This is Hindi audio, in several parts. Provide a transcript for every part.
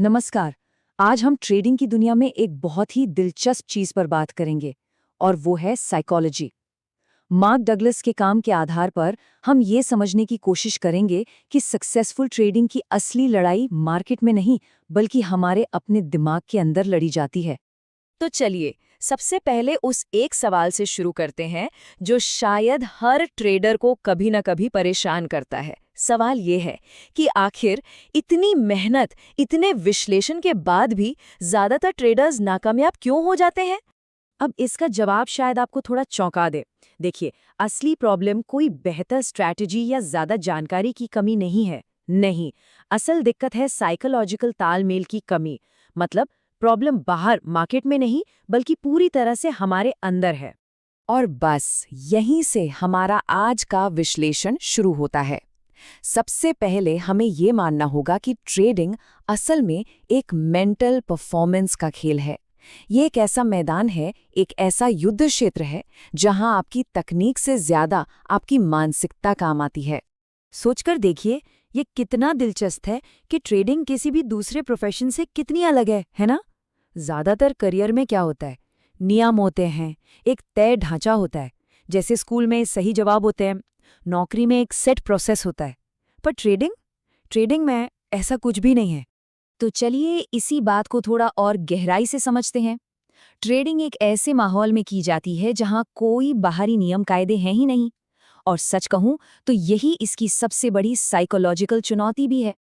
नमस्कार। आज हम ट्रेडिंग की दुनिया में एक बहुत ही दिलचस्प चीज पर बात करेंगे और वो है साइकोलॉजी। मार्क डगलस के काम के आधार पर हम ये समझने की कोशिश करेंगे कि सक्सेसफुल ट्रेडिंग की असली लड़ाई मार्केट में नहीं बल्कि हमारे अपने दिमाग के अंदर लड़ी जाती है। तो चलिए सबसे पहले उस एक सवाल से शुरू करते हैं जो शायद हर ट्रेडर को कभी न कभी परेशान करता है। सवाल ये है कि आखिर इतनी मेहनत, इतने विश्लेषण के बाद भी ज्यादातर ट्रेडर्स नाकामयाब क्यों हो जाते हैं? अब इसका जवाब शायद आपको थोड़ा चौंका दे। देखिए, असली प्रॉब्लम कोई बेहतर स्ट्रैटेजी या ज्यादा जानकारी की कमी नहीं है। नहीं, असल दिक्कत है साइकोलॉजिकल तालमेल की कमी। मतलब प्रॉब्लम बाहर मार्केट में नहीं बल्कि पूरी तरह से हमारे अंदर है। और बस यहीं से हमारा आज का विश्लेषण शुरू होता है। सबसे पहले हमें ये मानना होगा कि ट्रेडिंग असल में एक मेंटल परफॉर्मेंस का खेल है। ये एक ऐसा मैदान है, एक ऐसा युद्ध क्षेत्र है जहां आपकी तकनीक से ज्यादा आपकी मानसिकता काम आती है। सोचकर देखिए, ये कितना दिलचस्प है कि ट्रेडिंग किसी भी दूसरे प्रोफेशन से कितनी अलग है ना? ज्यादातर करियर में क्या होता है? नियम होते हैं, एक तय ढांचा होता है। जैसे स्कूल में सही जवाब होते हैं, नौकरी में एक सेट प्रोसेस होता है। पर ट्रेडिंग ट्रेडिंग में ऐसा कुछ भी नहीं है। तो चलिए इसी बात को थोड़ा और गहराई से समझते हैं। ट्रेडिंग एक ऐसे माहौल में की जाती है जहां कोई बाहरी नियम कायदे हैं ही नहीं। और सच कहूं तो यही इसकी सबसे बड़ी साइकोलॉजिकल चुनौती भी है।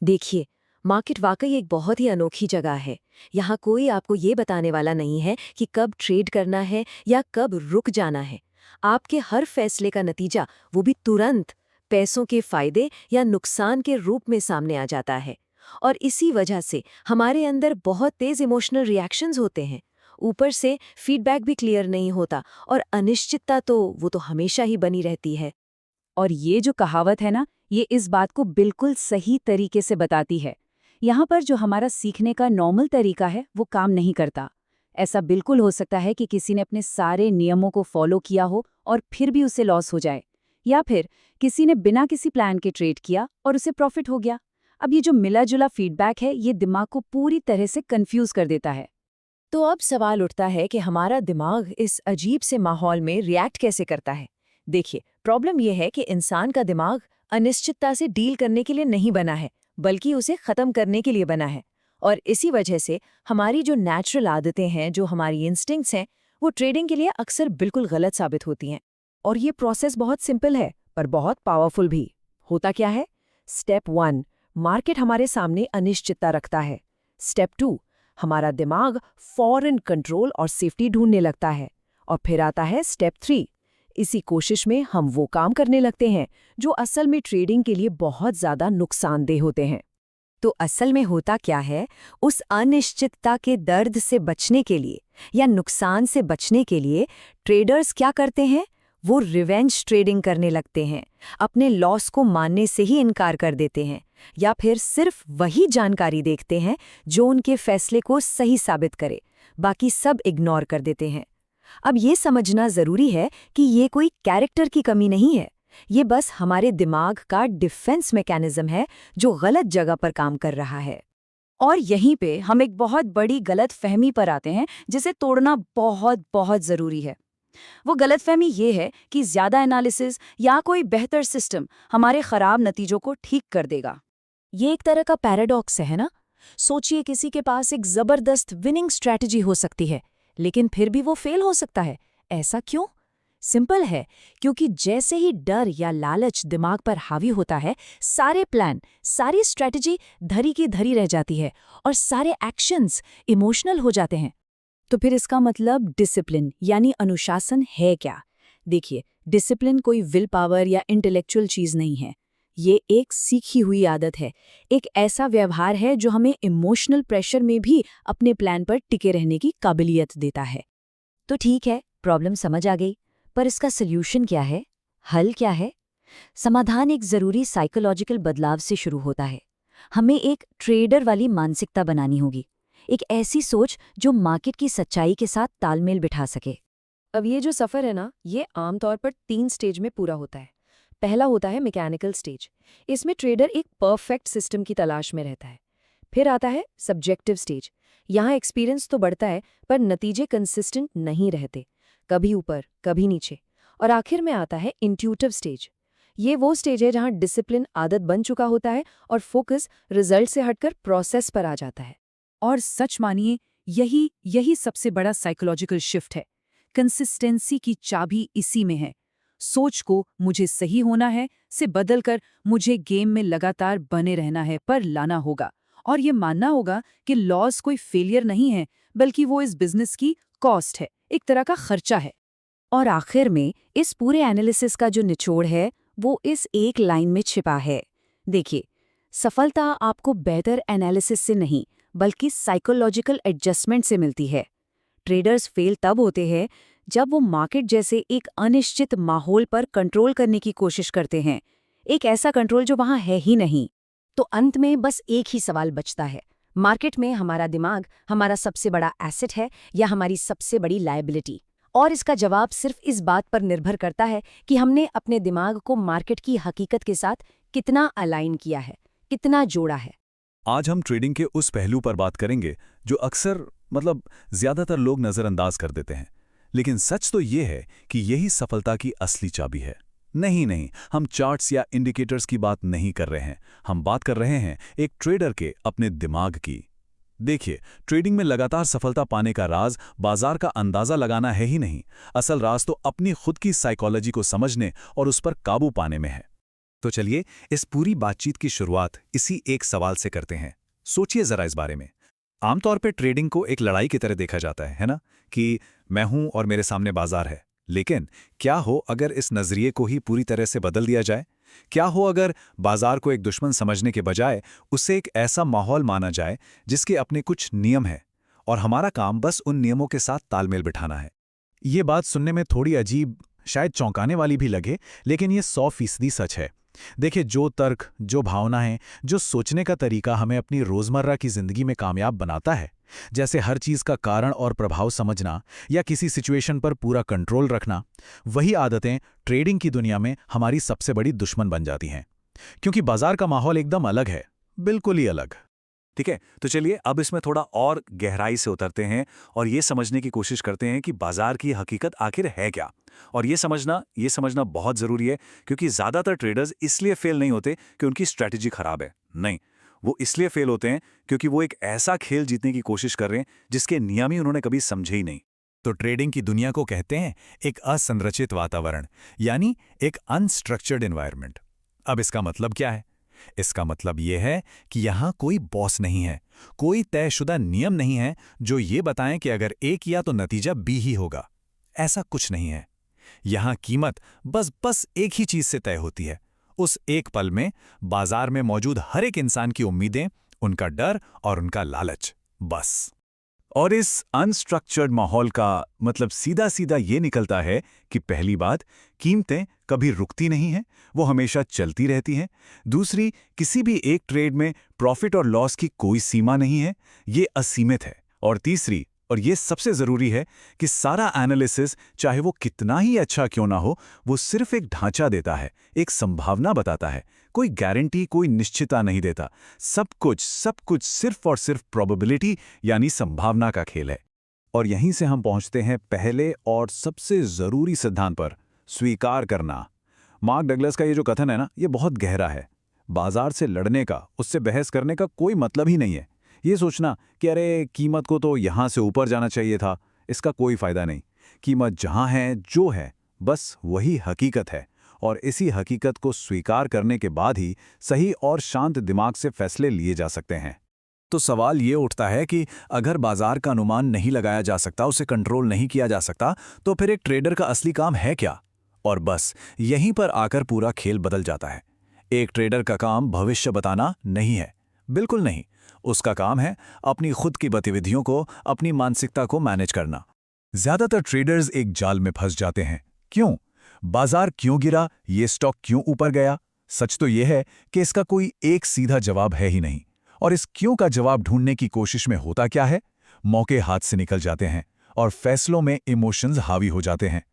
देखिए, मार्केट वाकई एक बहुत ही अनोखी जगह है। यहाँ कोई आपको ये बताने वाला नहीं है कि कब ट्रेड करना है या कब रुक जाना है। आपके हर फैसले का नतीजा, वो भी तुरंत, पैसों के फायदे या नुकसान के रूप में सामने आ जाता है। और इसी वजह से हमारे अंदर बहुत तेज इमोशनल रिएक्शंस होते हैं। ऊपर से फीडबैक भी क्लियर नहीं होता और अनिश्चितता तो वो तो हमेशा ही बनी रहती है। और ये जो कहावत है ना, ये इस बात को बिल्कुल सही तरीके से बताती है। यहाँ पर जो हमारा सीखने का नॉर्मल तरीका है वो काम नहीं करता। ऐसा बिल्कुल हो सकता है कि किसी ने अपने सारे नियमों को फॉलो किया हो और फिर भी उसे लॉस हो जाए, या फिर किसी ने बिना किसी प्लान के ट्रेड किया और उसे प्रॉफिट हो गया। अब ये जो मिला जुला फीडबैक है, ये दिमाग को पूरी तरह से कंफ्यूज कर देता है। तो अब सवाल उठता है कि हमारा दिमाग इस अजीब से माहौल में रिएक्ट कैसे करता है। देखिए, प्रॉब्लम यह है कि इंसान का दिमाग अनिश्चितता से डील करने के लिए नहीं बना है, बल्कि उसे खत्म करने के लिए बना है। और इसी वजह से हमारी जो नेचुरल आदतें हैं, जो हमारी इंस्टिंक्ट्स हैं, वो ट्रेडिंग के लिए अक्सर बिल्कुल गलत साबित होती हैं। और ये प्रोसेस बहुत सिंपल है पर बहुत पावरफुल भी। होता क्या है? स्टेप 1, मार्केट हमारे सामने अनिश्चितता रखता है। स्टेप 2, हमारा दिमाग फौरन कंट्रोल और सेफ्टी ढूंढने लगता है। और फिर आता है स्टेप 3। इसी कोशिश में हम वो काम करने लगते हैं जो असल में ट्रेडिंग के लिए बहुत ज्यादा नुकसानदेह होते हैं। तो असल में होता क्या है, उस अनिश्चितता के दर्द से बचने के लिए या नुकसान से बचने के लिए ट्रेडर्स क्या करते हैं? वो रिवेंज ट्रेडिंग करने लगते हैं। अपने लॉस को मानने से ही इनकार कर देते हैं, या फिर सिर्फ वही जानकारी देखते हैं जो उनके फैसले को सही साबित करे, बाकी सब इग्नोर कर देते हैं। अब ये समझना जरूरी है कि ये कोई कैरेक्टर की कमी नहीं है। ये बस हमारे दिमाग का डिफेंस मैकेनिज्म है जो गलत जगह पर काम कर रहा है। और यहीं पे हम एक बहुत बड़ी गलत फहमी पर आते हैं जिसे तोड़ना बहुत बहुत जरूरी है। वो गलतफहमी ये है कि ज्यादा एनालिसिस या कोई बेहतर सिस्टम हमारे खराब नतीजों को ठीक कर देगा। ये एक तरह का पैराडॉक्स है ना? सोचिए, किसी के पास एक जबरदस्त विनिंग स्ट्रैटेजी हो सकती है, लेकिन फिर भी वो फेल हो सकता है। ऐसा क्यों? सिंपल है, क्योंकि जैसे ही डर या लालच दिमाग पर हावी होता है, सारे प्लान, सारी स्ट्रैटेजी धरी की धरी रह जाती है और सारे एक्शंस इमोशनल हो जाते हैं। तो फिर इसका मतलब डिसिप्लिन यानी अनुशासन है क्या? देखिए, डिसिप्लिन कोई विल पावर या इंटेलेक्चुअल चीज नहीं है। ये एक सीखी हुई आदत है, एक ऐसा व्यवहार है जो हमें इमोशनल प्रेशर में भी अपने प्लान पर टिके रहने की काबिलियत देता है। तो ठीक है, प्रॉब्लम समझ आ गई, पर इसका सल्यूशन क्या है? हल क्या है? समाधान एक जरूरी साइकोलॉजिकल बदलाव से शुरू होता है। हमें एक ट्रेडर वाली मानसिकता बनानी होगी, एक ऐसी सोच जो मार्केट की सच्चाई के साथ तालमेल बिठा सके। अब ये जो सफ़र है ना, ये आमतौर पर 3 स्टेज में पूरा होता है। पहला होता है मैकेनिकल स्टेज। इसमें ट्रेडर एक परफेक्ट सिस्टम की तलाश में रहता है। फिर आता है सब्जेक्टिव स्टेज। यहाँ एक्सपीरियंस तो बढ़ता है पर नतीजे कंसिस्टेंट नहीं रहते, कभी ऊपर कभी नीचे। और आखिर में आता है इंट्यूटिव स्टेज। ये वो स्टेज है जहाँ डिसिप्लिन आदत बन चुका होता है और फोकस रिजल्ट से हटकर प्रोसेस पर आ जाता है। और सच मानिए, यही सबसे बड़ा साइकोलॉजिकल शिफ्ट है। कंसिस्टेंसी की चाबी इसी में है। सोच को मुझे सही होना है से बदलकर मुझे गेम में लगातार बने रहना है पर लाना होगा, और ये मानना होगा कि लॉस कोई फेलियर नहीं है, बल्कि वो इस बिजनेस की कॉस्ट है, एक तरह का खर्चा है। और आखिर में इस पूरे एनालिसिस का जो निचोड़ है वो इस एक लाइन में छिपा है। देखिए, सफलता आपको बेहतर एनालिसिस से नहीं बल्कि साइकोलॉजिकल एडजस्टमेंट से मिलती है। ट्रेडर्स फेल तब होते हैं जब वो मार्केट जैसे एक अनिश्चित माहौल पर कंट्रोल करने की कोशिश करते हैं, एक ऐसा कंट्रोल जो वहां है ही नहीं। तो अंत में बस एक ही सवाल बचता है, मार्केट में हमारा दिमाग हमारा सबसे बड़ा एसेट है या हमारी सबसे बड़ी लायबिलिटी? और इसका जवाब सिर्फ इस बात पर निर्भर करता है कि हमने अपने दिमाग को मार्केट की हकीकत के साथ कितना अलाइन किया है, कितना जोड़ा है। आज हम ट्रेडिंग के उस पहलू पर बात करेंगे जो अक्सर ज्यादातर लोग नजरअंदाज कर देते हैं, लेकिन सच तो ये है कि यही सफलता की असली चाबी है। नहीं, हम चार्ट्स या इंडिकेटर्स की बात नहीं कर रहे हैं, हम बात कर रहे हैं एक ट्रेडर के अपने दिमाग की। देखिए, ट्रेडिंग में लगातार सफलता पाने का राज बाजार का अंदाजा लगाना है ही नहीं, असल राज तो अपनी खुद की साइकोलॉजी को समझने और उस पर काबू पाने में है। तो चलिए इस पूरी बातचीत की शुरुआत इसी एक सवाल से करते हैं। सोचिए जरा इस बारे में। आमतौर पे ट्रेडिंग को एक लड़ाई की तरह देखा जाता है ना, कि मैं हूं और मेरे सामने बाजार है। लेकिन क्या हो अगर इस नजरिए को ही पूरी तरह से बदल दिया जाए? क्या हो अगर बाजार को एक दुश्मन समझने के बजाय उसे एक ऐसा माहौल माना जाए जिसके अपने कुछ नियम हैं और हमारा काम बस उन नियमों के साथ तालमेल बिठाना है? ये बात सुनने में थोड़ी अजीब, शायद चौंकाने वाली भी लगे, लेकिन ये 100% सच है। देखिए, जो तर्क, जो भावनाएं, जो सोचने का तरीका हमें अपनी रोजमर्रा की जिंदगी में कामयाब बनाता है, जैसे हर चीज का कारण और प्रभाव समझना या किसी सिचुएशन पर पूरा कंट्रोल रखना, वही आदतें ट्रेडिंग की दुनिया में हमारी सबसे बड़ी दुश्मन बन जाती हैं। क्योंकि बाजार का माहौल एकदम अलग है, बिल्कुल ही अलग। ठीक है, तो चलिए अब इसमें थोड़ा और गहराई से उतरते हैं और ये समझने की कोशिश करते हैं कि बाजार की हकीकत आखिर है क्या। और ये समझना बहुत ज़रूरी है, क्योंकि ज़्यादातर ट्रेडर्स इसलिए फेल नहीं होते कि उनकी स्ट्रैटेजी खराब है। नहीं, वो इसलिए फेल होते हैं क्योंकि वो एक ऐसा खेल जीतने की कोशिश कर रहे हैं जिसके नियम ही उन्होंने कभी समझे ही नहीं। तो ट्रेडिंग की दुनिया को कहते हैं एक असंरचित वातावरण, यानी एक अनस्ट्रक्चर्ड एनवायरनमेंट। अब इसका मतलब क्या है? इसका मतलब यह है कि यहाँ कोई बॉस नहीं है, कोई तयशुदा नियम नहीं है जो ये बताएं कि अगर ए किया तो नतीजा बी ही होगा। ऐसा कुछ नहीं है। यहाँ कीमत बस एक ही चीज से तय होती है, उस एक पल में बाजार में मौजूद हर एक इंसान की उम्मीदें, उनका डर और उनका लालच, बस। और इस अनस्ट्रक्चर्ड माहौल का मतलब सीधा ये निकलता है कि पहली बात, कीमतें कभी रुकती नहीं हैं, वो हमेशा चलती रहती हैं। दूसरी, किसी भी एक ट्रेड में प्रॉफिट और लॉस की कोई सीमा नहीं है, ये असीमित है। और तीसरी, और ये सबसे ज़रूरी है, कि सारा एनालिसिस चाहे वो कितना ही अच्छा क्यों ना हो, वो सिर्फ एक ढांचा देता है, एक संभावना बताता है, कोई गारंटी, कोई निश्चितता नहीं देता। सब कुछ सिर्फ और सिर्फ प्रोबेबिलिटी यानी संभावना का खेल है। और यहीं से हम पहुंचते हैं पहले और सबसे ज़रूरी सिद्धांत पर, स्वीकार करना। मार्क डगलस का ये जो कथन है ना, ये बहुत गहरा है। बाजार से लड़ने का, उससे बहस करने का कोई मतलब ही नहीं है। ये सोचना कि अरे कीमत को तो यहाँ से ऊपर जाना चाहिए था, इसका कोई फायदा नहीं। कीमत जहाँ है, जो है, बस वही हकीकत है। और इसी हकीकत को स्वीकार करने के बाद ही सही और शांत दिमाग से फैसले लिए जा सकते हैं। तो सवाल ये उठता है कि अगर बाजार का अनुमान नहीं लगाया जा सकता, उसे कंट्रोल नहीं किया जा सकता, तो फिर एक ट्रेडर का असली काम है क्या? और बस यहीं पर आकर पूरा खेल बदल जाता है। एक ट्रेडर का काम भविष्य बताना नहीं है, बिल्कुल नहीं। उसका काम है अपनी खुद की गतिविधियों को, अपनी मानसिकता को मैनेज करना। ज्यादातर ट्रेडर्स एक जाल में फंस जाते हैं। क्यों? बाजार क्यों गिरा, ये स्टॉक क्यों ऊपर गया? सच तो यह है कि इसका कोई एक सीधा जवाब है ही नहीं। और इस क्यों का जवाब ढूंढने की कोशिश में होता क्या है? मौके हाथ से निकल जाते हैं और फैसलों में इमोशंस हावी हो जाते हैं।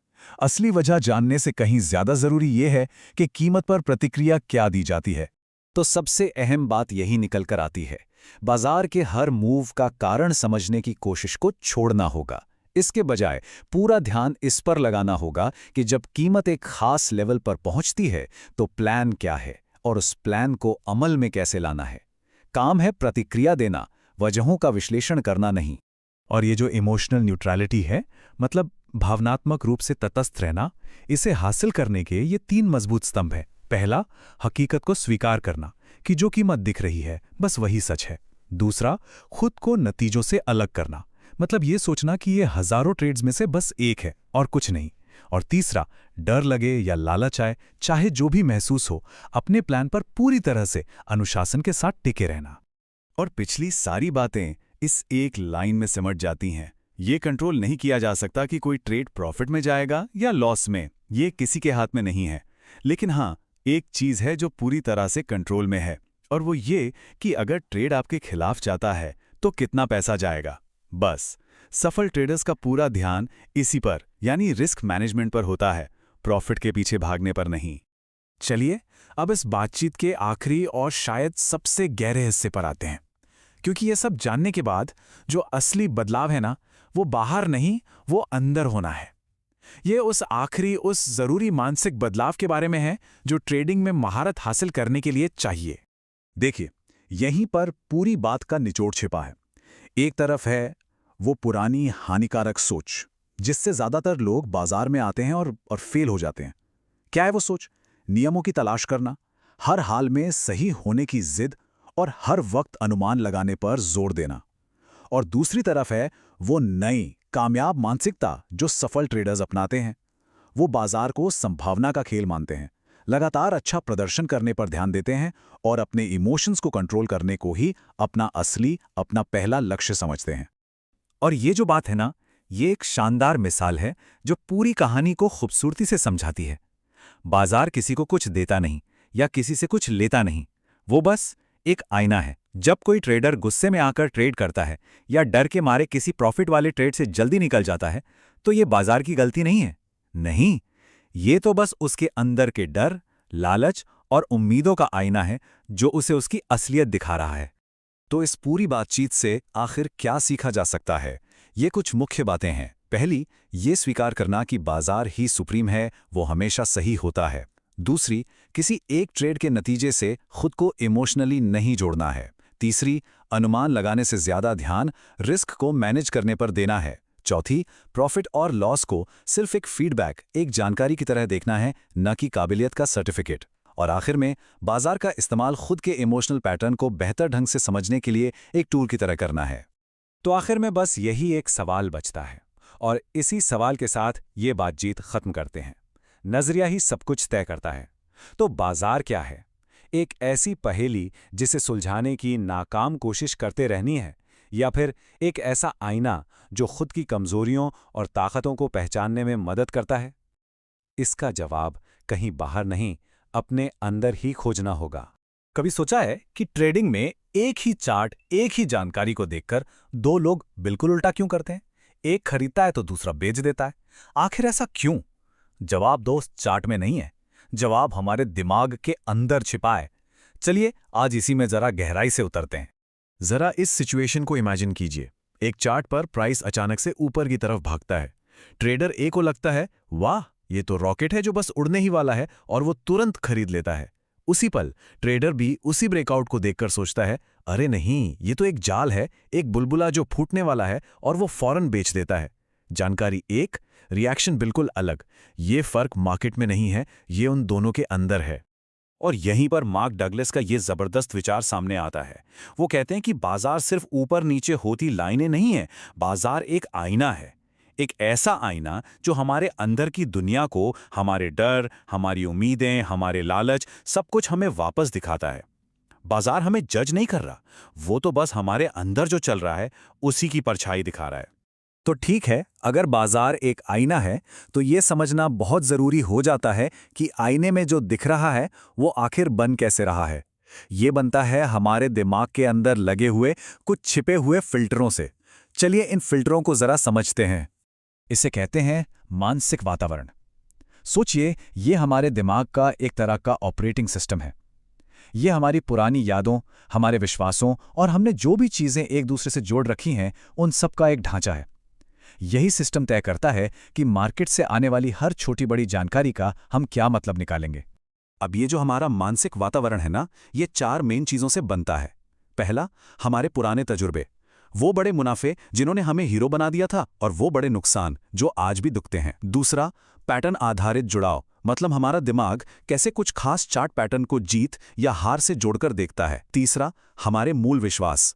असली वजह जानने से कहीं ज्यादा जरूरी यह है कि कीमत पर प्रतिक्रिया क्या दी जाती है। तो सबसे अहम बात यही निकल कर आती है बाजार के हर मूव का कारण समझने की कोशिश को छोड़ना होगा। इसके बजाय पूरा ध्यान इस पर लगाना होगा कि जब कीमत एक खास लेवल पर पहुंचती है तो प्लान क्या है और उस प्लान को अमल में कैसे लाना है। काम है प्रतिक्रिया देना, वजहों का विश्लेषण करना नहीं। और ये जो इमोशनल न्यूट्रलिटी है, मतलब भावनात्मक रूप से तटस्थ रहना, इसे हासिल करने के ये 3 मजबूत स्तंभ हैं। पहला, हकीकत को स्वीकार करना कि जो कीमत दिख रही है बस वही सच है। दूसरा, खुद को नतीजों से अलग करना, मतलब ये सोचना कि ये हजारों ट्रेड्स में से बस एक है और कुछ नहीं। और तीसरा, डर लगे या लालच आए, चाहे जो भी महसूस हो, अपने प्लान पर पूरी तरह से अनुशासन के साथ टिके रहना। और पिछली सारी बातें इस एक लाइन में सिमट जाती हैं। ये कंट्रोल नहीं किया जा सकता कि कोई ट्रेड प्रॉफिट में जाएगा या लॉस में, ये किसी के हाथ में नहीं है। लेकिन हाँ, एक चीज़ है जो पूरी तरह से कंट्रोल में है, और वो ये कि अगर ट्रेड आपके खिलाफ जाता है तो कितना पैसा जाएगा। बस सफल ट्रेडर्स का पूरा ध्यान इसी पर, यानी रिस्क मैनेजमेंट पर होता है, प्रॉफिट के पीछे भागने पर नहीं। चलिए अब इस बातचीत के आखिरी और शायद सबसे गहरे हिस्से पर आते हैं, क्योंकि ये सब जानने के बाद जो असली बदलाव है ना, वो बाहर नहीं, वो अंदर होना है। ये उस आखिरी, उस जरूरी मानसिक बदलाव के बारे में है जो ट्रेडिंग में महारत हासिल करने के लिए चाहिए। देखिए, यहीं पर पूरी बात का निचोड़ छिपा है। एक तरफ है वो पुरानी हानिकारक सोच, जिससे ज्यादातर लोग बाजार में आते हैं और फेल हो जाते हैं। क्या है वो सोच? नियमों की तलाश करना, हर हाल में सही होने की जिद और हर वक्त अनुमान लगाने पर जोर देना। और दूसरी तरफ है वो नई कामयाब मानसिकता जो सफल ट्रेडर्स अपनाते हैं। वो बाजार को संभावना का खेल मानते हैं, लगातार अच्छा प्रदर्शन करने पर ध्यान देते हैं और अपने इमोशंस को कंट्रोल करने को ही अपना पहला लक्ष्य समझते हैं। और ये जो बात है ना, ये एक शानदार मिसाल है जो पूरी कहानी को खूबसूरती से समझाती है। बाजार किसी को कुछ देता नहीं या किसी से कुछ लेता नहीं, वो बस एक आईना है। जब कोई ट्रेडर गुस्से में आकर ट्रेड करता है या डर के मारे किसी प्रॉफिट वाले ट्रेड से जल्दी निकल जाता है, तो ये बाजार की गलती नहीं है। नहीं, ये तो बस उसके अंदर के डर, लालच और उम्मीदों का आईना है जो उसे उसकी असलियत दिखा रहा है। तो इस पूरी बातचीत से आखिर क्या सीखा जा सकता है? ये कुछ मुख्य बातें हैं। पहली, ये स्वीकार करना कि बाजार ही सुप्रीम है, वो हमेशा सही होता है। दूसरी, किसी एक ट्रेड के नतीजे से खुद को इमोशनली नहीं जोड़ना है। तीसरी, अनुमान लगाने से ज्यादा ध्यान रिस्क को मैनेज करने पर देना है। चौथी, प्रॉफिट और लॉस को सिर्फ एक फीडबैक, एक जानकारी की तरह देखना है, न कि काबिलियत का सर्टिफिकेट। और आखिर में, बाजार का इस्तेमाल खुद के इमोशनल पैटर्न को बेहतर ढंग से समझने के लिए एक टूल की तरह करना है। तो आखिर में बस यही एक सवाल बचता है, और इसी सवाल के साथ ये बातचीत खत्म करते हैं। नजरिया ही सब कुछ तय करता है। तो बाजार क्या है? एक ऐसी पहेली जिसे सुलझाने की नाकाम कोशिश करते रहनी है, या फिर एक ऐसा आईना जो खुद की कमजोरियों और ताकतों को पहचानने में मदद करता है? इसका जवाब कहीं बाहर नहीं, अपने अंदर ही खोजना होगा। कभी सोचा है कि ट्रेडिंग में एक ही चार्ट, एक ही जानकारी को देखकर दो लोग बिल्कुल उल्टा क्यों करते हैं? एक खरीदता है तो दूसरा बेच देता है। आखिर ऐसा क्यों? जवाब दोस्त चार्ट में नहीं है, जवाब हमारे दिमाग के अंदर छिपा है। चलिए आज इसी में जरा गहराई से उतरते हैं। जरा इस सिचुएशन को इमेजिन कीजिए। एक चार्ट पर प्राइस अचानक से ऊपर की तरफ भागता है। ट्रेडर ए को लगता है, वाह, ये तो रॉकेट है जो बस उड़ने ही वाला है, और वो तुरंत खरीद लेता है। उसी पल ट्रेडर भी उसी ब्रेकआउट को देखकर सोचता है, अरे नहीं, ये तो एक जाल है, एक बुलबुला जो फूटने वाला है, और वो फौरन बेच देता है। जानकारी एक, रिएक्शन बिल्कुल अलग। ये फर्क मार्केट में नहीं है, ये उन दोनों के अंदर है। और यहीं पर मार्क डगलस का ये जबरदस्त विचार सामने आता है। वो कहते हैं कि बाजार सिर्फ ऊपर नीचे होती लाइनें नहीं है, बाजार एक आईना है। एक ऐसा आईना जो हमारे अंदर की दुनिया को, हमारे डर, हमारी उम्मीदें, हमारे लालच, सब कुछ हमें वापस दिखाता है। बाजार हमें जज नहीं कर रहा, वो तो बस हमारे अंदर जो चल रहा है उसी की परछाई दिखा रहा है। तो ठीक है, अगर बाजार एक आईना है तो ये समझना बहुत जरूरी हो जाता है कि आईने में जो दिख रहा है वो आखिर बन कैसे रहा है। ये बनता है हमारे दिमाग के अंदर लगे हुए कुछ छिपे हुए फिल्टरों से। चलिए इन फिल्टरों को जरा समझते हैं। इसे कहते हैं मानसिक वातावरण। सोचिए, ये हमारे दिमाग का एक तरह का ऑपरेटिंग सिस्टम है। ये हमारी पुरानी यादों, हमारे विश्वासों और हमने जो भी चीज़ें एक दूसरे से जोड़ रखी हैं, उन सब का एक ढांचा है। यही सिस्टम तय करता है कि मार्केट से आने वाली हर छोटी बड़ी जानकारी का हम क्या मतलब निकालेंगे। अब ये जो हमारा मानसिक वातावरण है ना, ये 4 मेन चीज़ों से बनता है। पहला, हमारे पुराने तजुर्बे, वो बड़े मुनाफे जिन्होंने हमें हीरो बना दिया था, और वो बड़े नुकसान जो आज भी दुखते हैं। दूसरा, पैटर्न आधारित जुड़ाव, मतलब हमारा दिमाग कैसे कुछ खास चार्ट पैटर्न को जीत या हार से जोड़कर देखता है। तीसरा, हमारे मूल विश्वास,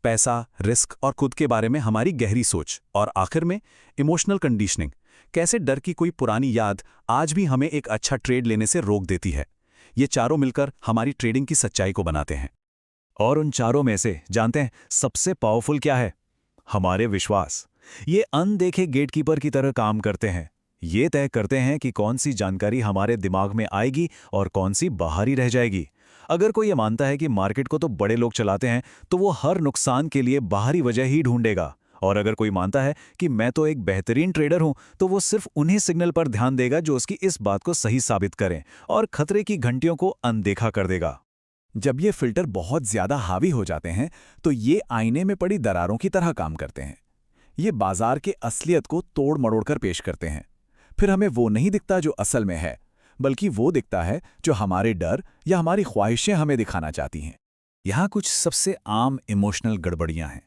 पैसा, रिस्क और खुद के बारे में हमारी गहरी सोच। और आखिर में इमोशनल कंडीशनिंग, कैसे डर की कोई पुरानी याद आज भी हमें एक अच्छा ट्रेड लेने से रोक देती है। ये चारों मिलकर हमारी ट्रेडिंग की सच्चाई को बनाते हैं। और उन चारों में से जानते हैं सबसे पावरफुल क्या है? हमारे विश्वास। ये अनदेखे गेटकीपर की तरह काम करते हैं। ये तय करते हैं कि कौन सी जानकारी हमारे दिमाग में आएगी और कौन सी बाहर ही रह जाएगी। अगर कोई ये मानता है कि मार्केट को तो बड़े लोग चलाते हैं, तो वो हर नुकसान के लिए बाहरी वजह ही ढूंढेगा। और अगर कोई मानता है कि मैं तो एक बेहतरीन ट्रेडर हूं, तो वो सिर्फ उन्हीं सिग्नल पर ध्यान देगा जो उसकी इस बात को सही साबित करें, और खतरे की घंटियों को अनदेखा कर देगा। जब ये फिल्टर बहुत ज्यादा हावी हो जाते हैं, तो ये आईने में पड़ी दरारों की तरह काम करते हैं। ये बाजार के असलियत को तोड़ मरोड़कर पेश करते हैं। फिर हमें वो नहीं दिखता जो असल में है, बल्कि वो दिखता है जो हमारे डर या हमारी ख्वाहिशें हमें दिखाना चाहती हैं। यहाँ कुछ सबसे आम इमोशनल गड़बड़ियां हैं।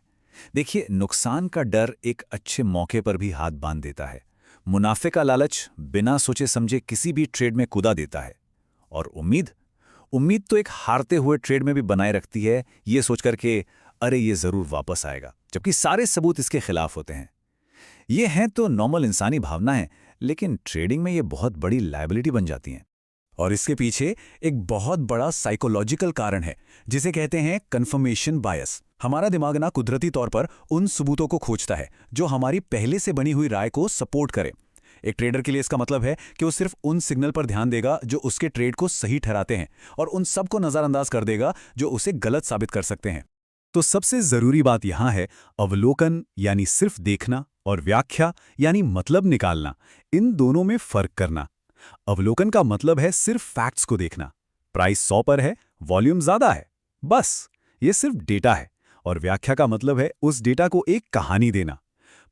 देखिए, नुकसान का डर एक अच्छे मौके पर भी हाथ बांध देता है। मुनाफे का लालच बिना सोचे समझे किसी भी ट्रेड में कूदा देता है। और उम्मीद तो एक हारते हुए ट्रेड में भी बनाए रखती है, ये सोचकर के अरे ये जरूर वापस आएगा, जबकि सारे सबूत इसके खिलाफ होते हैं। ये हैं तो नॉर्मल इंसानी भावनाएं, लेकिन ट्रेडिंग में ये बहुत बड़ी लायबिलिटी बन जाती हैं। और इसके पीछे एक बहुत बड़ा साइकोलॉजिकल कारण है, जिसे कहते हैं कन्फर्मेशन बायस। हमारा दिमाग ना कुदरती तौर पर उन सबूतों को खोजता है जो हमारी पहले से बनी हुई राय को सपोर्ट करे। एक ट्रेडर के लिए इसका मतलब है कि वो सिर्फ उन सिग्नल पर ध्यान देगा जो उसके ट्रेड को सही ठहराते हैं, और उन सब को नजरअंदाज कर देगा जो उसे गलत साबित कर सकते हैं। तो सबसे जरूरी बात यहां है अवलोकन, यानी सिर्फ देखना, और व्याख्या यानी मतलब निकालना। इन दोनों में फर्क करना। अवलोकन का मतलब है सिर्फ फैक्ट्स को देखना। प्राइस 100 पर है, वॉल्यूम ज्यादा है, बस ये सिर्फ डेटा है। और व्याख्या का मतलब है उस डेटा को एक कहानी देना।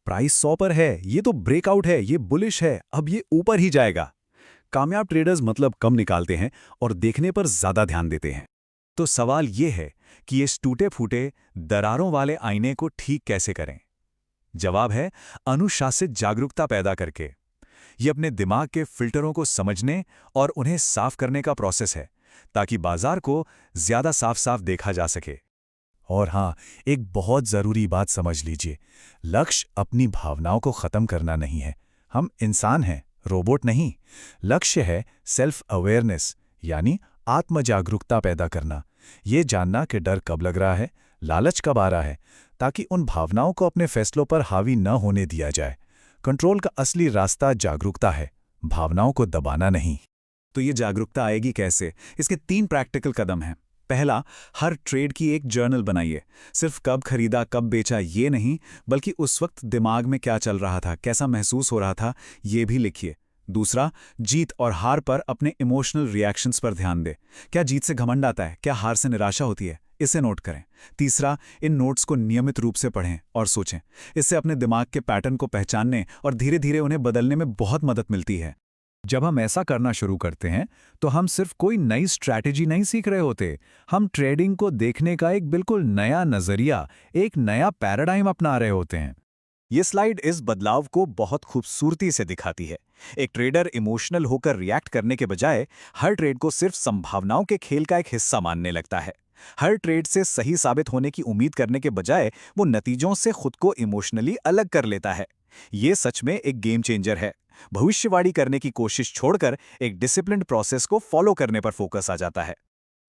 प्राइस 100 पर है, ये तो ब्रेकआउट है, ये बुलिश है, अब ये ऊपर ही जाएगा। कामयाब ट्रेडर्स मतलब कम निकालते हैं और देखने पर ज्यादा ध्यान देते हैं। तो सवाल ये है कि ये टूटे फूटे दरारों वाले आईने को ठीक कैसे करें? जवाब है अनुशासित जागरूकता पैदा करके। ये अपने दिमाग के फिल्टरों को समझने और उन्हें साफ करने का प्रोसेस है, ताकि बाजार को ज्यादा साफ साफ देखा जा सके। और हाँ, एक बहुत जरूरी बात समझ लीजिए, लक्ष्य अपनी भावनाओं को खत्म करना नहीं है। हम इंसान हैं, रोबोट नहीं। लक्ष्य है सेल्फ अवेयरनेस, यानी आत्मजागरूकता पैदा करना। ये जानना कि डर कब लग रहा है, लालच कब आ रहा है, ताकि उन भावनाओं को अपने फैसलों पर हावी न होने दिया जाए। कंट्रोल का असली रास्ता जागरूकता है, भावनाओं को दबाना नहीं। तो ये जागरूकता आएगी कैसे? इसके 3 प्रैक्टिकल कदम हैं। पहला, हर ट्रेड की एक जर्नल बनाइए। सिर्फ कब खरीदा कब बेचा ये नहीं, बल्कि उस वक्त दिमाग में क्या चल रहा था, कैसा महसूस हो रहा था, ये भी लिखिए। दूसरा, जीत और हार पर अपने इमोशनल रिएक्शंस पर ध्यान दें। क्या जीत से घमंड आता है, क्या हार से निराशा होती है, इसे नोट करें। तीसरा, इन नोट्स को नियमित रूप से पढ़ें और सोचें। इससे अपने दिमाग के पैटर्न को पहचानने और धीरे धीरे उन्हें बदलने में बहुत मदद मिलती है। जब हम ऐसा करना शुरू करते हैं, तो हम सिर्फ कोई नई स्ट्रैटेजी नहीं सीख रहे होते, हम ट्रेडिंग को देखने का एक बिल्कुल नया नजरिया, एक नया पैराडाइम अपना रहे होते हैं। ये स्लाइड इस बदलाव को बहुत खूबसूरती से दिखाती है। एक ट्रेडर इमोशनल होकर रिएक्ट करने के बजाय हर ट्रेड को सिर्फ संभावनाओं के खेल का एक हिस्सा मानने लगता है। हर ट्रेड से सही साबित होने की उम्मीद करने के बजाय वो नतीजों से खुद को इमोशनली अलग कर लेता है। ये सच में एक गेम चेंजर है। भविष्यवाणी करने की कोशिश छोड़कर एक डिसिप्लिन्ड प्रोसेस को फॉलो करने पर फोकस आ जाता है।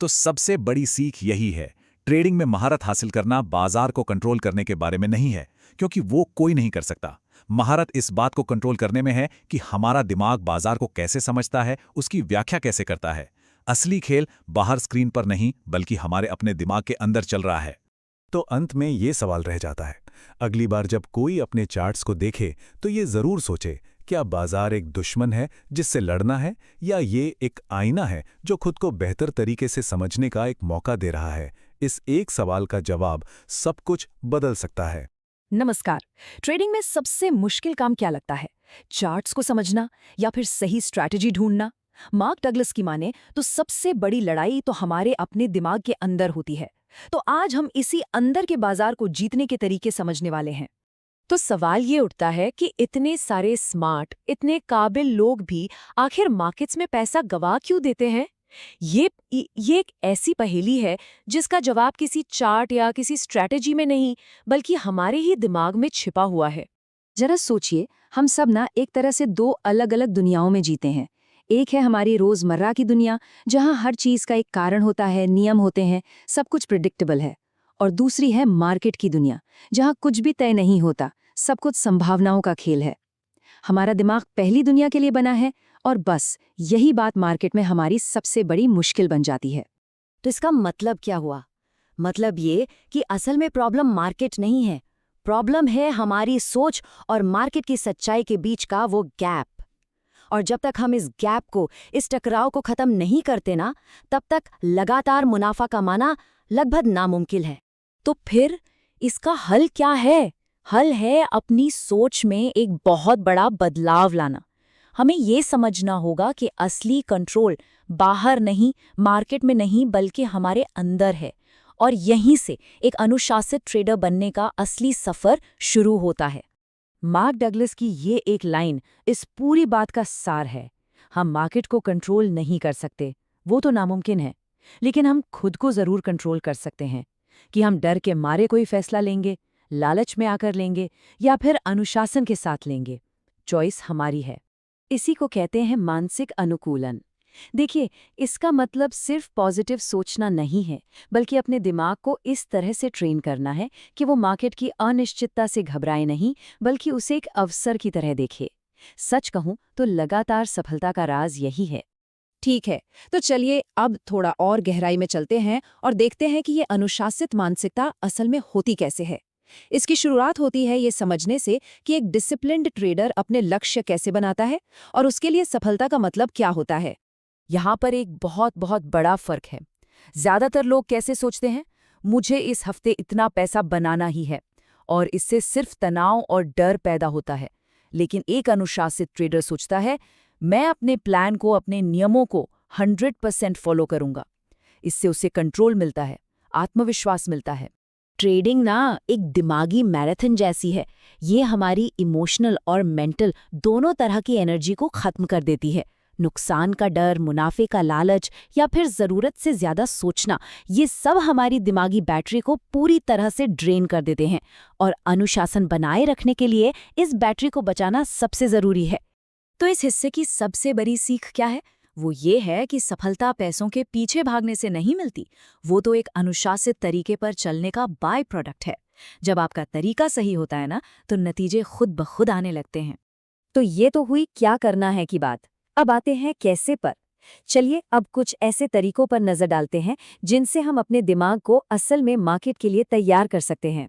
तो सबसे बड़ी सीख यही है, ट्रेडिंग में महारत हासिल करना बाजार को कंट्रोल करने के बारे में नहीं है, क्योंकि वो कोई नहीं कर सकता। महारत इस बात को कंट्रोल करने में है कि हमारा दिमाग बाजार को कैसे समझता है, उसकी व्याख्या कैसे करता है। असली खेल बाहर स्क्रीन पर नहीं, बल्कि हमारे अपने दिमाग के अंदर चल रहा है। तो अंत में ये सवाल रह जाता है, अगली बार जब कोई अपने चार्ट्स को देखे तो ये जरूर सोचे क्या बाजार एक दुश्मन है जिससे लड़ना है, या ये एक आईना है जो खुद को बेहतर तरीके से समझने का एक मौका दे रहा है? इस एक सवाल का जवाब सब कुछ बदल सकता है। नमस्कार। ट्रेडिंग में सबसे मुश्किल काम क्या लगता है? चार्ट्स को समझना या फिर सही स्ट्रैटेजी ढूंढना? मार्क डगलस की माने तो सबसे बड़ी लड़ाई तो हमारे अपने दिमाग के अंदर होती है। तो आज हम इसी अंदर के बाजार को जीतने के तरीके समझने वाले हैं। तो सवाल ये उठता है कि इतने सारे स्मार्ट, इतने काबिल लोग भी आखिर मार्केट्स में पैसा गवा क्यों देते हैं? ये एक ऐसी पहेली है जिसका जवाब किसी चार्ट या किसी स्ट्रैटेजी में नहीं, बल्कि हमारे ही दिमाग में छिपा हुआ है। जरा सोचिए, हम सब ना एक तरह से दो अलग-अलग दुनियाओं में जीते हैं। एक है हमारी रोजमर्रा की दुनिया, जहां हर चीज का एक कारण होता है, नियम होते हैं, सब कुछ प्रिडिक्टेबल है। और दूसरी है मार्केट की दुनिया, जहां कुछ भी तय नहीं होता, सब कुछ संभावनाओं का खेल है। हमारा दिमाग पहली दुनिया के लिए बना है, और बस यही बात मार्केट में हमारी सबसे बड़ी मुश्किल बन जाती है। तो इसका मतलब क्या हुआ? मतलब ये कि असल में प्रॉब्लम मार्केट नहीं है, प्रॉब्लम है हमारी सोच और मार्केट की सच्चाई के बीच का वो गैप। और जब तक हम इस गैप को, इस टकराव को खत्म नहीं करते ना, तब तक लगातार मुनाफा कमाना लगभग नामुमकिन है। तो फिर इसका हल क्या है? हल है अपनी सोच में एक बहुत बड़ा बदलाव लाना। हमें ये समझना होगा कि असली कंट्रोल बाहर नहीं, मार्केट में नहीं, बल्कि हमारे अंदर है। और यहीं से एक अनुशासित ट्रेडर बनने का असली सफर शुरू होता है। मार्क डगलस की ये एक लाइन इस पूरी बात का सार है। हम मार्केट को कंट्रोल नहीं कर सकते, वो तो नामुमकिन है, लेकिन हम खुद को जरूर कंट्रोल कर सकते हैं। कि हम डर के मारे कोई फैसला लेंगे, लालच में आकर लेंगे, या फिर अनुशासन के साथ लेंगे। चॉइस हमारी है। इसी को कहते हैं मानसिक अनुकूलन। देखिए, इसका मतलब सिर्फ पॉजिटिव सोचना नहीं है, बल्कि अपने दिमाग को इस तरह से ट्रेन करना है कि वो मार्केट की अनिश्चितता से घबराए नहीं, बल्कि उसे एक अवसर की तरह देखे। सच कहूं तो लगातार सफलता का राज यही है। ठीक है, तो चलिए अब थोड़ा और गहराई में चलते हैं और देखते हैं कि ये अनुशासित मानसिकता असल में होती कैसे है। इसकी शुरुआत होती है ये समझने से कि एक डिसिप्लिन्ड ट्रेडर अपने लक्ष्य कैसे बनाता है और उसके लिए सफलता का मतलब क्या होता है। यहाँ पर एक बहुत बहुत बड़ा फर्क है। ज्यादातर लोग कैसे सोचते हैं, मुझे इस हफ्ते इतना पैसा बनाना ही है, और इससे सिर्फ तनाव और डर पैदा होता है। लेकिन एक अनुशासित ट्रेडर सोचता है, मैं अपने प्लान को, अपने नियमों को 100% फॉलो करूंगा। इससे उसे कंट्रोल मिलता है, आत्मविश्वास मिलता है। ट्रेडिंग ना एक दिमागी मैराथन जैसी है। ये हमारी इमोशनल और मेंटल दोनों तरह की एनर्जी को खत्म कर देती है। नुकसान का डर, मुनाफे का लालच, या फिर ज़रूरत से ज़्यादा सोचना, ये सब हमारी दिमागी बैटरी को पूरी तरह से ड्रेन कर देते हैं। और अनुशासन बनाए रखने के लिए इस बैटरी को बचाना सबसे ज़रूरी है। तो इस हिस्से की सबसे बड़ी सीख क्या है? वो ये है कि सफलता पैसों के पीछे भागने से नहीं मिलती, वो तो एक अनुशासित तरीके पर चलने का बाय प्रोडक्ट है। जब आपका तरीका सही होता है ना, तो नतीजे खुद ब खुद आने लगते हैं। तो ये तो हुई क्या करना है की बात। अब आते हैं कैसे पर। चलिए अब कुछ ऐसे तरीकों पर नजर डालते हैं जिनसे हम अपने दिमाग को असल में मार्केट के लिए तैयार कर सकते हैं।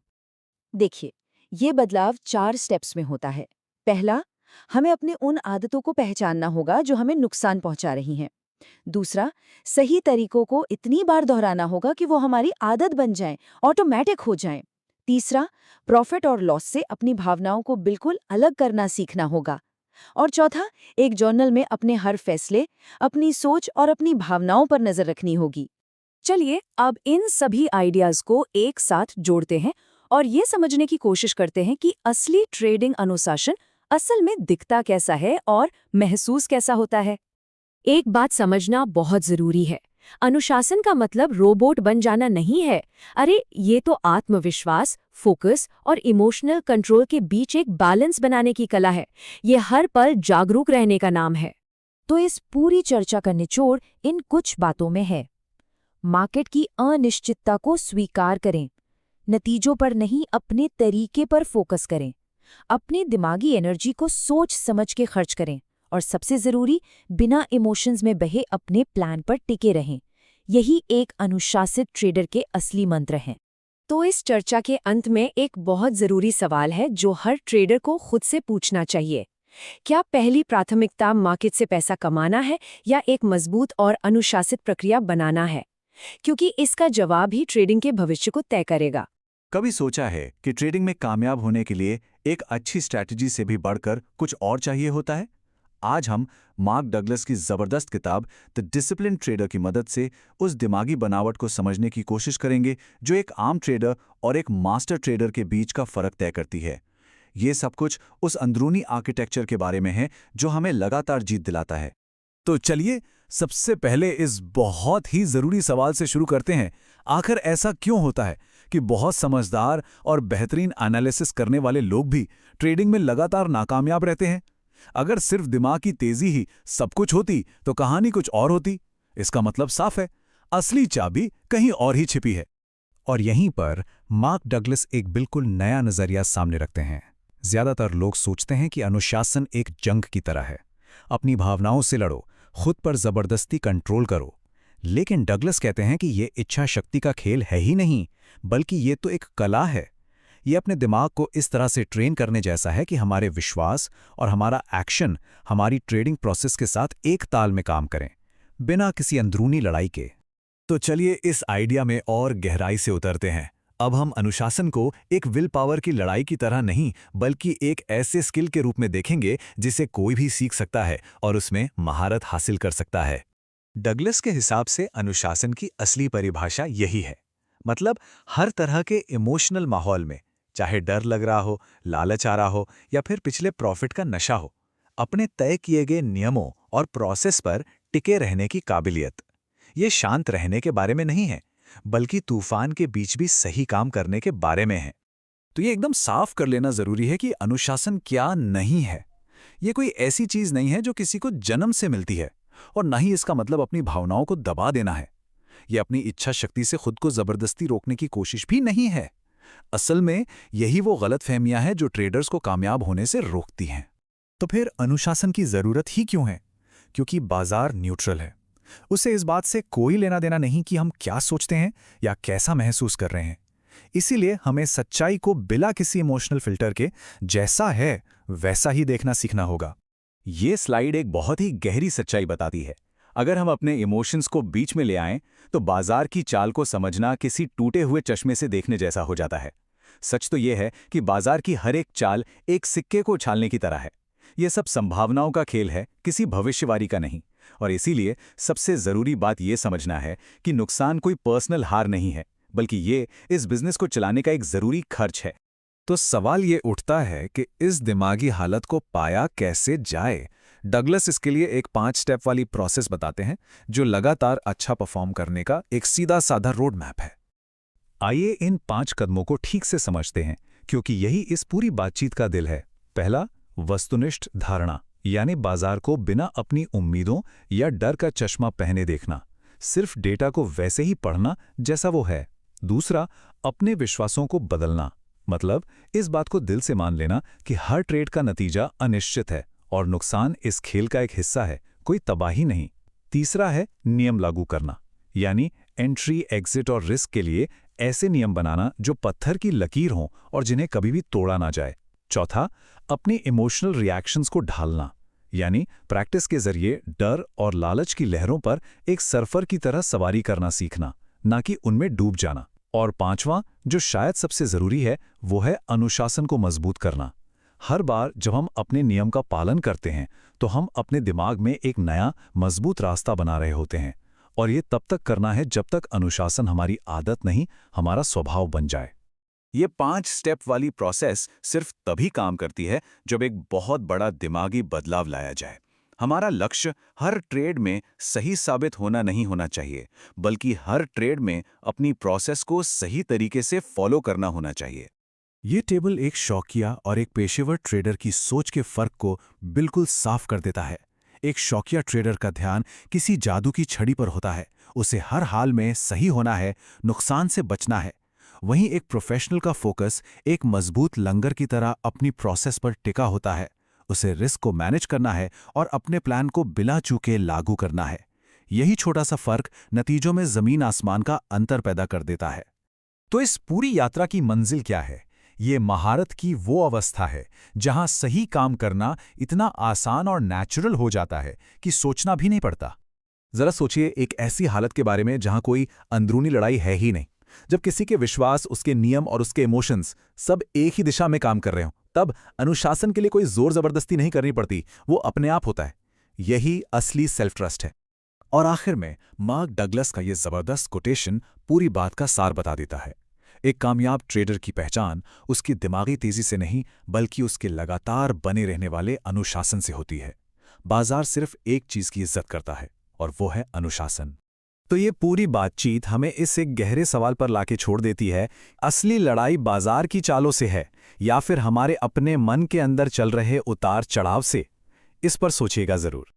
देखिए, ये बदलाव 4 स्टेप्स में होता है। पहला, हमें अपने उन आदतों को पहचानना होगा जो हमें नुकसान पहुंचा रही हैं। दूसरा, सही तरीकों को इतनी बार दोहराना होगा कि वो हमारी आदत बन जाएं, ऑटोमेटिक हो जाएं। तीसरा, प्रॉफिट और लॉस से अपनी भावनाओं को बिल्कुल अलग करना सीखना होगा। और चौथा, एक जर्नल में अपने हर फैसले, अपनी सोच और अपनी भावनाओं पर नजर रखनी होगी। चलिए अब इन सभी आइडियाज को एक साथ जोड़ते हैं और ये समझने की कोशिश करते हैं कि असली ट्रेडिंग अनुशासन असल में दिखता कैसा है और महसूस कैसा होता है। एक बात समझना बहुत जरूरी है, अनुशासन का मतलब रोबोट बन जाना नहीं है। अरे ये तो आत्मविश्वास, फोकस और इमोशनल कंट्रोल के बीच एक बैलेंस बनाने की कला है। ये हर पल जागरूक रहने का नाम है। तो इस पूरी चर्चा का निचोड़ इन कुछ बातों में है। मार्केट की अनिश्चितता को स्वीकार करें, नतीजों पर नहीं अपने तरीके पर फोकस करें, अपनी दिमागी एनर्जी को सोच समझ के खर्च करें और सबसे जरूरी, बिना इमोशंस में बहे अपने प्लान पर टिके रहें। यही एक अनुशासित ट्रेडर के असली मंत्र हैं। तो इस चर्चा के अंत में एक बहुत जरूरी सवाल है जो हर ट्रेडर को खुद से पूछना चाहिए। क्या पहली प्राथमिकता मार्केट से पैसा कमाना है या एक मजबूत और अनुशासित प्रक्रिया बनाना है? क्योंकि इसका जवाब ही ट्रेडिंग के भविष्य को तय करेगा। कभी सोचा है कि ट्रेडिंग में कामयाब होने के लिए एक अच्छी स्ट्रैटेजी से भी बढ़कर कुछ और चाहिए होता है? आज हम मार्क डगलस की जबरदस्त किताब द डिसिप्लिन ट्रेडर की मदद से उस दिमागी बनावट को समझने की कोशिश करेंगे जो एक आम ट्रेडर और एक मास्टर ट्रेडर के बीच का फर्क तय करती है। ये सब कुछ उस अंदरूनी आर्किटेक्चर के बारे में है जो हमें लगातार जीत दिलाता है। तो चलिए सबसे पहले इस बहुत ही जरूरी सवाल से शुरू करते हैं। आखिर ऐसा क्यों होता है कि बहुत समझदार और बेहतरीन एनालिसिस करने वाले लोग भी ट्रेडिंग में लगातार नाकामयाब रहते हैं? अगर सिर्फ दिमाग की तेजी ही सब कुछ होती तो कहानी कुछ और होती। इसका मतलब साफ है, असली चाबी कहीं और ही छिपी है। और यहीं पर मार्क डगलस एक बिल्कुल नया नजरिया सामने रखते हैं। ज्यादातर लोग सोचते हैं कि अनुशासन एक जंग की तरह है, अपनी भावनाओं से लड़ो, खुद पर जबरदस्ती कंट्रोल करो। लेकिन डगलस कहते हैं कि ये इच्छा शक्ति का खेल है ही नहीं, बल्कि ये तो एक कला है। ये अपने दिमाग को इस तरह से ट्रेन करने जैसा है कि हमारे विश्वास और हमारा एक्शन हमारी ट्रेडिंग प्रोसेस के साथ एक ताल में काम करें, बिना किसी अंदरूनी लड़ाई के। तो चलिए इस आइडिया में और गहराई से उतरते हैं। अब हम अनुशासन को एक विल पावर की लड़ाई की तरह नहीं, बल्कि एक ऐसे स्किल के रूप में देखेंगे जिसे कोई भी सीख सकता है और उसमें महारत हासिल कर सकता है। डगलस के हिसाब से अनुशासन की असली परिभाषा यही है। मतलब हर तरह के इमोशनल माहौल में, चाहे डर लग रहा हो, लालच आ रहा हो या फिर पिछले प्रॉफिट का नशा हो, अपने तय किए गए नियमों और प्रोसेस पर टिके रहने की काबिलियत। ये शांत रहने के बारे में नहीं है, बल्कि तूफान के बीच भी सही काम करने के बारे में है। तो ये एकदम साफ कर लेना जरूरी है कि अनुशासन क्या नहीं है। ये कोई ऐसी चीज नहीं है जो किसी को जन्म से मिलती है, और न ही इसका मतलब अपनी भावनाओं को दबा देना है। ये अपनी इच्छा शक्ति से खुद को जबरदस्ती रोकने की कोशिश भी नहीं है। असल में यही वो गलतफहमियां हैं जो ट्रेडर्स को कामयाब होने से रोकती हैं। तो फिर अनुशासन की जरूरत ही क्यों है? क्योंकि बाजार न्यूट्रल है। उसे इस बात से कोई लेना देना नहीं कि हम क्या सोचते हैं या कैसा महसूस कर रहे हैं। इसीलिए हमें सच्चाई को बिना किसी इमोशनल फिल्टर के जैसा है वैसा ही देखना सीखना होगा। ये स्लाइड एक बहुत ही गहरी सच्चाई बताती है। अगर हम अपने इमोशंस को बीच में ले आएं, तो बाजार की चाल को समझना किसी टूटे हुए चश्मे से देखने जैसा हो जाता है। सच तो यह है कि बाजार की हर एक चाल एक सिक्के को उछालने की तरह है। यह सब संभावनाओं का खेल है, किसी भविष्यवाणी का नहीं। और इसीलिए सबसे जरूरी बात यह समझना है कि नुकसान कोई पर्सनल हार नहीं है, बल्कि ये इस बिजनेस को चलाने का एक जरूरी खर्च है। तो सवाल ये उठता है कि इस दिमागी हालत को पाया कैसे जाए। डगलस इसके लिए एक 5 स्टेप वाली प्रोसेस बताते हैं जो लगातार अच्छा परफॉर्म करने का एक सीधा साधा रोड मैप है। आइए इन 5 कदमों को ठीक से समझते हैं, क्योंकि यही इस पूरी बातचीत का दिल है। पहला, वस्तुनिष्ठ धारणा, यानी बाजार को बिना अपनी उम्मीदों या डर का चश्मा पहने देखना, सिर्फ डेटा को वैसे ही पढ़ना जैसा वो है। दूसरा, अपने विश्वासों को बदलना, मतलब इस बात को दिल से मान लेना कि हर ट्रेड का नतीजा अनिश्चित है और नुकसान इस खेल का एक हिस्सा है, कोई तबाही नहीं। तीसरा है नियम लागू करना, यानी एंट्री, एग्जिट और रिस्क के लिए ऐसे नियम बनाना जो पत्थर की लकीर हों और जिन्हें कभी भी तोड़ा ना जाए। चौथा, अपने इमोशनल रिएक्शंस को ढालना, यानी प्रैक्टिस के जरिए डर और लालच की लहरों पर एक सर्फर की तरह सवारी करना सीखना, ना कि उनमें डूब जाना। और पांचवां, जो शायद सबसे जरूरी है, वो है अनुशासन को मजबूत करना। हर बार जब हम अपने नियम का पालन करते हैं तो हम अपने दिमाग में एक नया मजबूत रास्ता बना रहे होते हैं, और ये तब तक करना है जब तक अनुशासन हमारी आदत नहीं, हमारा स्वभाव बन जाए। ये 5 स्टेप वाली प्रोसेस सिर्फ तभी काम करती है जब एक बहुत बड़ा दिमागी बदलाव लाया जाए। हमारा लक्ष्य हर ट्रेड में सही साबित होना नहीं होना चाहिए, बल्कि हर ट्रेड में अपनी प्रोसेस को सही तरीके से फॉलो करना होना चाहिए। ये टेबल एक शौकिया और एक पेशेवर ट्रेडर की सोच के फर्क को बिल्कुल साफ कर देता है। एक शौकिया ट्रेडर का ध्यान किसी जादू की छड़ी पर होता है, उसे हर हाल में सही होना है, नुकसान से बचना है। वहीं एक प्रोफेशनल का फोकस एक मजबूत लंगर की तरह अपनी प्रोसेस पर टिका होता है, उसे रिस्क को मैनेज करना है और अपने प्लान को बिना चूके लागू करना है। यही छोटा सा फर्क नतीजों में जमीन आसमान का अंतर पैदा कर देता है। तो इस पूरी यात्रा की मंजिल क्या है? ये महारत की वो अवस्था है जहां सही काम करना इतना आसान और नेचुरल हो जाता है कि सोचना भी नहीं पड़ता। जरा सोचिए एक ऐसी हालत के बारे में जहां कोई अंदरूनी लड़ाई है ही नहीं, जब किसी के विश्वास, उसके नियम और उसके इमोशंस सब एक ही दिशा में काम कर रहे हों, तब अनुशासन के लिए कोई जोर जबरदस्ती नहीं करनी पड़ती, वो अपने आप होता है। यही असली सेल्फ ट्रस्ट है। और आखिर में मार्क डगलस का ये जबरदस्त कोटेशन पूरी बात का सार बता देता है। एक कामयाब ट्रेडर की पहचान उसकी दिमागी तेजी से नहीं, बल्कि उसके लगातार बने रहने वाले अनुशासन से होती है। बाजार सिर्फ एक चीज की इज्जत करता है, और वो है अनुशासन। तो ये पूरी बातचीत हमें इस एक गहरे सवाल पर लाके छोड़ देती है, असली लड़ाई बाजार की चालों से है या फिर हमारे अपने मन के अंदर चल रहे उतार चढ़ाव से? इस पर सोचिएगा जरूर।